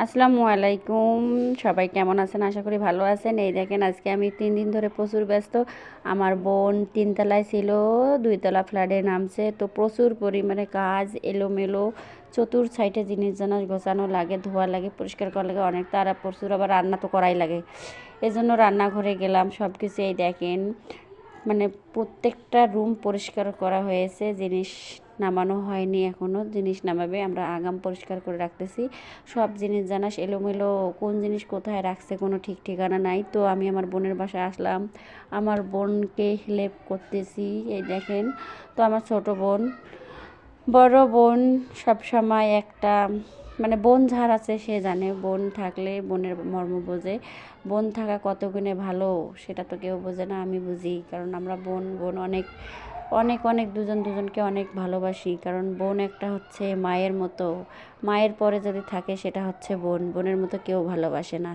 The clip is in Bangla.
আসসালামু আলাইকুম। সবাই কেমন আছেন? আশা করি ভালো আছেন। এই দেখেন আজকে আমি 3 দিন ধরে প্রচুর ব্যস্ত। আমার বোন 3 তলায় ছিল, 2 তলা ফ্ল্যাটে নামছে, তো প্রচুর পরিমাণে কাজ, এলোমেলো চতুর সাইডে জিনিস জানাস গোছানো লাগে, ধোয়া লাগে, পরিষ্কার করা লাগে, অনেক তারা প্রচুর, আবার রান্না তো করাই লাগে। এজন্য রান্নাঘরে গেলাম, সব কিছু এই দেখেন, মানে প্রত্যেকটা রুম পরিষ্কার করা হয়েছে, জিনিস নামানো হয়নি এখনও, জিনিস নামাবে, আমরা আগাম পরিষ্কার করে রাখতেছি। সব জিনিস জানাস এলোমেলো, কোন জিনিস কোথায় রাখছে কোনো ঠিক ঠিকানা নাই। তো আমি আমার বোনের বাসায় আসলাম, আমার বোনকে হেল্প করতেছি, এই দেখেন। তো আমার ছোট বোন, বড় বোন সব সময় একটা, মানে বোন যার আছে সে জানে, বোন থাকলে বোনের মর্ম বোঝে। বোন থাকা কত গুণে ভালো সেটা তো কেউ বোঝে না, আমি বুঝি, কারণ আমরা বোন বোন অনেক অনেক অনেক দুজন দুজনকে অনেক ভালোবাসি, কারণ বোন একটা হচ্ছে মায়ের মতো, মায়ের পরে যদি থাকে সেটা হচ্ছে বোন, বোনের মতো কেউ ভালোবাসে না।